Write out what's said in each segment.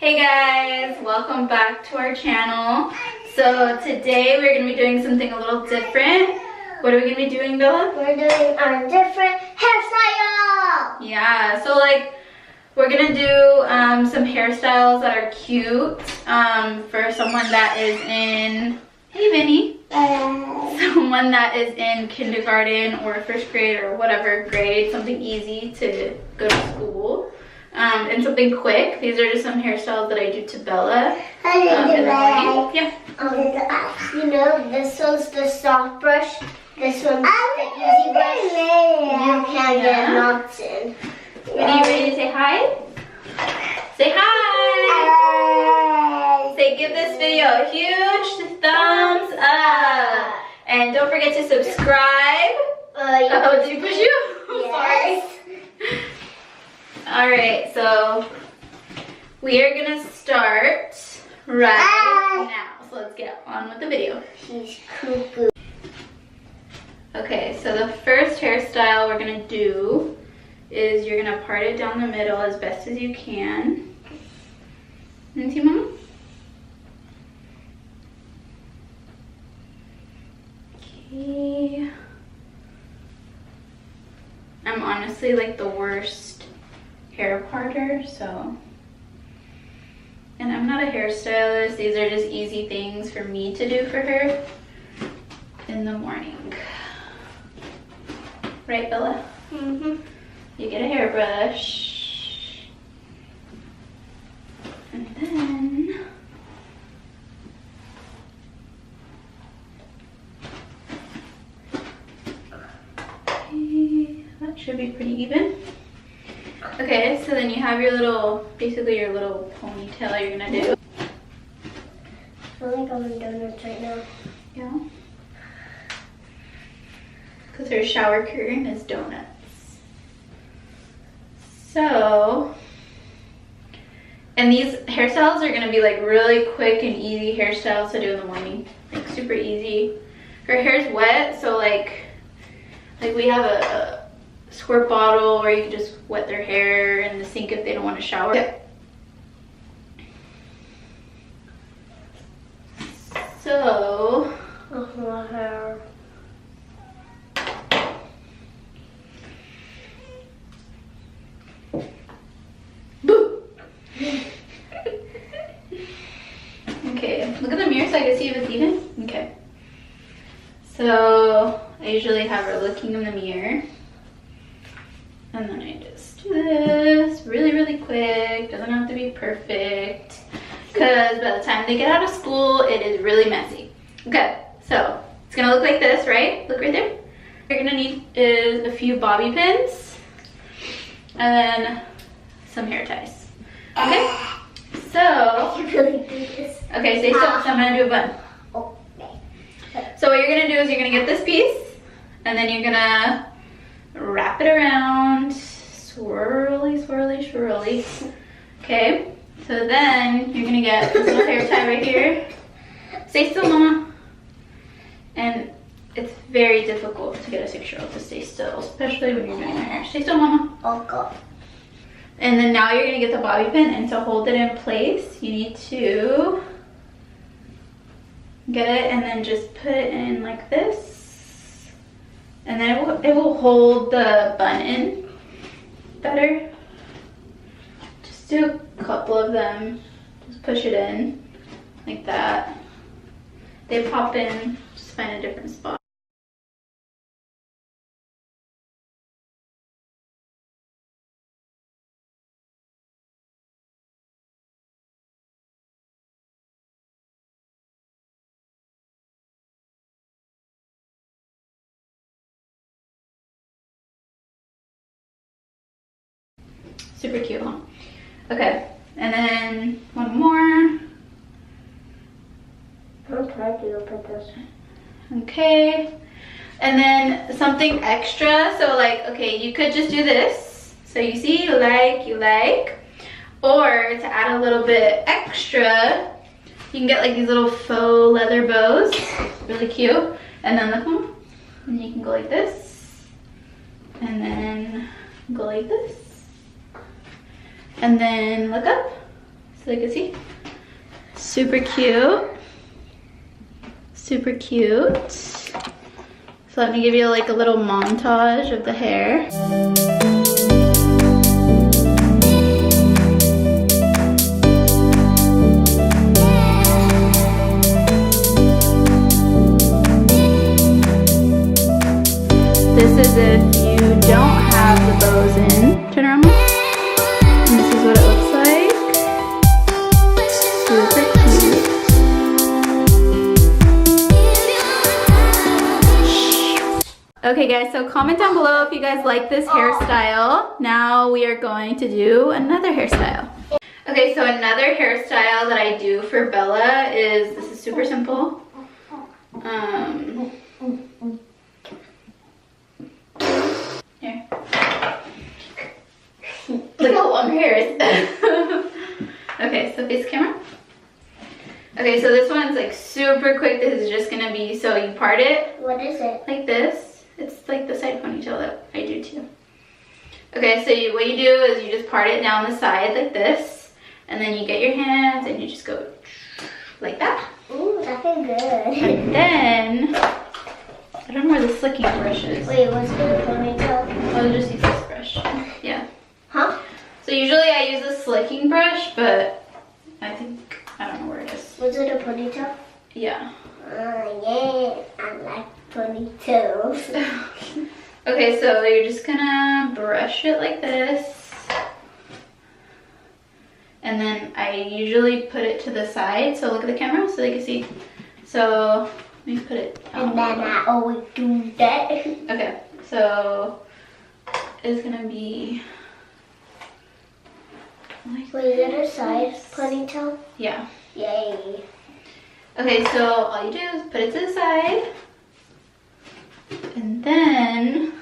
Hey guys, welcome back to our channel. So today we're going to be doing something a little different. What are we going to be doing, Bella? We're doing our different hairstyle. Yeah, so we're going to do some hairstyles that are cute for someone that is in, hey Vinny, someone that is in kindergarten or first grade or whatever grade, something easy to go to school. And something quick. These are just some hairstyles that I do to Bella in the morning. Yeah. You know, this one's the soft brush. This one's the easy brush. You can get knots in. Ready to say hi? Say hi! Say give this video a huge thumbs up. And don't forget to subscribe. Oh, did you push you? Yes. Sorry. Alright, so we are gonna start right now. So let's get on with the video. He's cuckoo. Okay, so the first hairstyle we're gonna do is you're gonna part it down the middle as best as you can. And see, Mama? Okay. I'm honestly like the worst hair parter, so, and I'm not a hairstylist. These are just easy things for me to do for her in the morning. Right, Bella? Mm-hmm. You get a hairbrush, and then okay, that should be pretty even. Okay, so then you have your little, basically your little ponytail you're gonna do. I feel like I'm in donuts right now. Yeah. Because her shower curtain is donuts. So, and these hairstyles are gonna be like really quick and easy hairstyles to do in the morning. Like super easy. Her hair's wet, so like we have a squirt bottle where you can just wet their hair in the sink if they don't want to shower. Okay. So, My hair. boo! Okay, look at the mirror so I can see if it's even. Okay. So, I usually have her looking in the mirror. And then I just do this really, really quick. Doesn't have to be perfect. Because by the time they get out of school, it is really messy. Okay, so it's gonna look like this, right? Look right there. What you're gonna need is a few bobby pins. And then some hair ties. Okay? So, I really do this. okay, stay still, so I'm gonna do a bun. Okay. So what you're gonna do is you're gonna get this piece, and then you're gonna wrap it around, swirly, swirly, swirly. Okay, so then you're gonna get this little hair tie right here. Stay still, Mama. And it's very difficult to get a 6-year-old to stay still, especially when you're doing their hair. Stay still, Mama. Okay. And then now you're gonna get the bobby pin, and to hold it in place, you need to get it and then just put it in like this. And then it will hold the bun in better. Just do a couple of them. Just push it in like that. They pop in, just find a different spot. Super cute, huh? Okay, and then one more. I'm trying to open this. Okay, and then something extra. So like, okay, you could just do this. So you see, you like. Or to add a little bit extra, you can get like these little faux leather bows. Really cute. And then look, Mom. And you can go like this. And then go like this. And then look up. so you can see. Super cute. Super cute. So let me give you like a little montage of the hair. This is if you don't have the bows in. Turn around. And this is what it looks like. Super cute. Okay guys, so comment down below if you guys like this hairstyle. Now we are going to do another hairstyle. Okay, so another hairstyle that I do for Bella is, this is super simple. Here. Look how long her hair is. Okay, so face camera. Okay, so this one's like super quick. This is just gonna be, so you part it. What is it? Like this. It's like the side ponytail that I do too. Okay, so what you do is you just part it down the side like this. And then you get your hands and you just go like that. Ooh, that feels good. And then, I don't know where the slicking brush is. Wait, what's the ponytail? I'll just use this brush. Yeah. Huh? So usually I use a slicking brush, but I don't know where it is. Was it a ponytail? Yeah. Yeah, I like ponytails. Okay, so you're just gonna brush it like this. And then I usually put it to the side, so look at the camera so they can see. So let me put it And then I always do that. Okay, so it's gonna be like, wait, is it a side ponytail? yeah. Yay. Okay, so all you do is put it to the side. And then,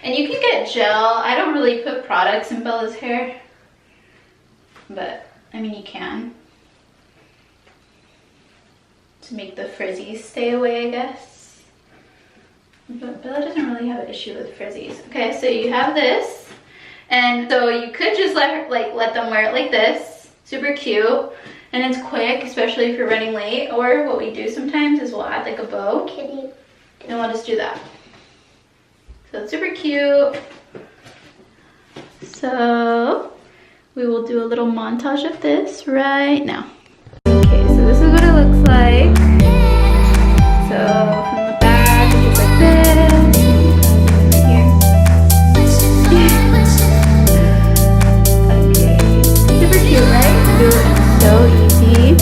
and you can get gel. I don't really put products in Bella's hair, but I mean you can. To make the frizzies stay away, I guess. But Bella doesn't really have an issue with frizzies. Okay, so you have this. And so you could just let them wear it like this. Super cute. And it's quick, especially if you're running late. Or what we do sometimes is we'll add like a bow. Kitty. And we'll just do that. So it's super cute. So we will do a little montage of this right now. Okay, so this is what it looks like. So from the back, it's just like this. Okay, super cute, right? Do it so easy.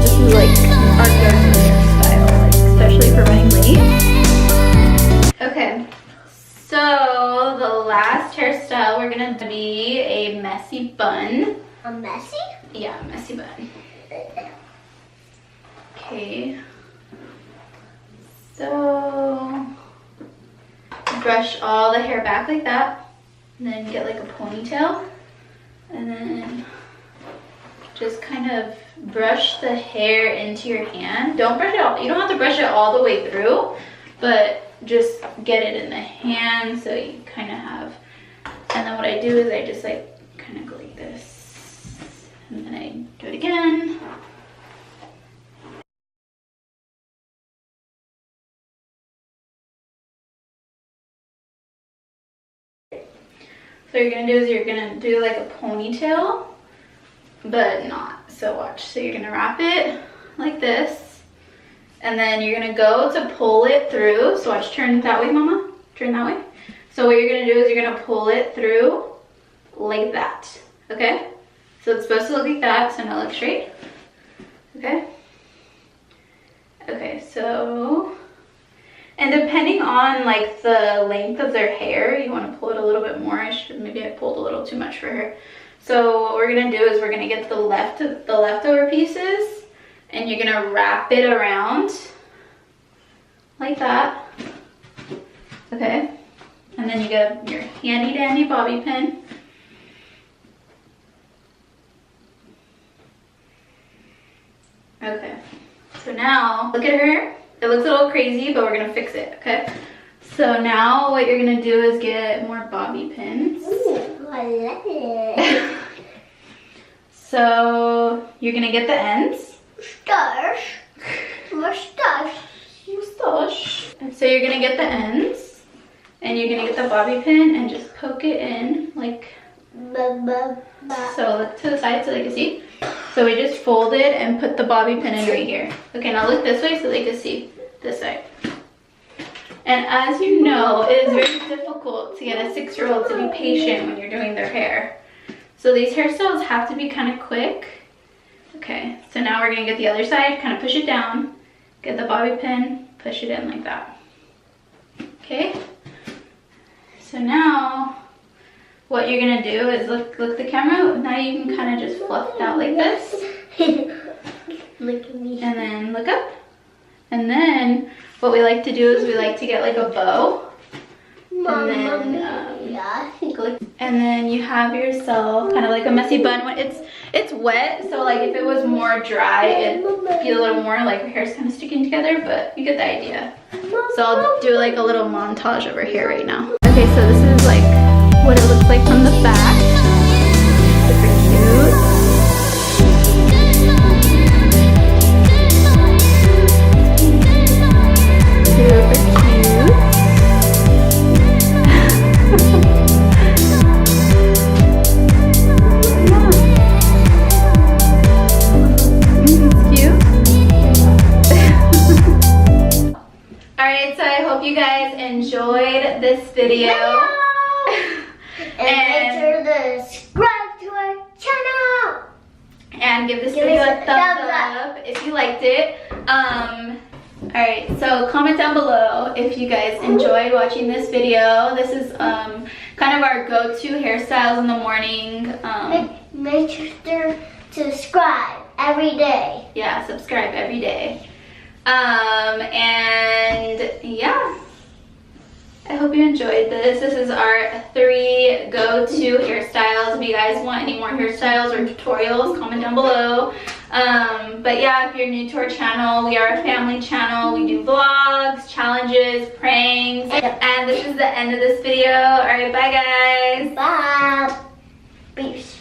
This is like our go-to hairstyle, like especially for running late. Okay, so the last hairstyle we're gonna do be a messy bun. A messy? Yeah, messy bun. Okay. So brush all the hair back like that, and then get like a ponytail, and then just kind of brush the hair into your hand. Don't brush it all. You don't have to brush it all the way through, but just get it in the hand so you kind of have. And then what I do is I just like kind of go like this, and then I do it again. So what you're gonna do is you're gonna do like a ponytail, but not. So watch. So you're gonna wrap it like this, and then you're gonna go to pull it through. So watch, turn that way, mama. Turn that way. So what you're gonna do is you're gonna pull it through like that. Okay? So it's supposed to look like that, so now look straight. Okay? Okay, so, and depending on like the length of their hair, you want to pull it a little bit more. Maybe I pulled a little too much for her. So what we're gonna do is we're gonna get the leftover pieces, and you're gonna wrap it around like that. Okay, and then you get your handy dandy bobby pin. Okay, so now look at her. It looks a little crazy, but we're gonna fix it. Okay, so now what you're gonna do is get more bobby pins. Ooh, I love it. So you're gonna get the ends. Mustache. Mustache. Mustache. So you're gonna get the ends, and you're gonna get the bobby pin and just poke it in like so. Look to the side so they can see. So we just fold it and put the bobby pin in right here. Okay, now look this way so they can see this side. And as you know, it is very difficult to get a 6-year-old to be patient when you're doing their hair. So these hairstyles have to be kind of quick. Okay, so now we're gonna get the other side, kind of push it down, get the bobby pin, push it in like that. Okay, so now what you're gonna do is look the camera. Now you can kind of just fluff it out like this. Look at me. And then look up. And then what we like to do is we like to get like a bow. And then you have yourself kind of like a messy bun. When it's wet, so like if it was more dry, it'd be a little more like your hair's kind of sticking together, but you get the idea. So I'll do like a little montage over here right now. Okay, so this is like what it looks like from the back. Super cute. Super cute. Alright, so I hope you guys enjoyed this video. And make sure to subscribe to our channel. And give this video a thumbs up if you liked it. Alright, so comment down below if you guys enjoyed watching this video. This is kind of our go-to hairstyles in the morning. Make sure to subscribe every day. Yeah, subscribe every day. And yeah, I hope you enjoyed this. This is our 3 go-to hairstyles. If you guys want any more hairstyles or tutorials, comment down below. But yeah, if you're new to our channel, we are a family channel. We do vlogs, challenges, pranks, and this is the end of this video. All right, bye guys. Bye. Peace.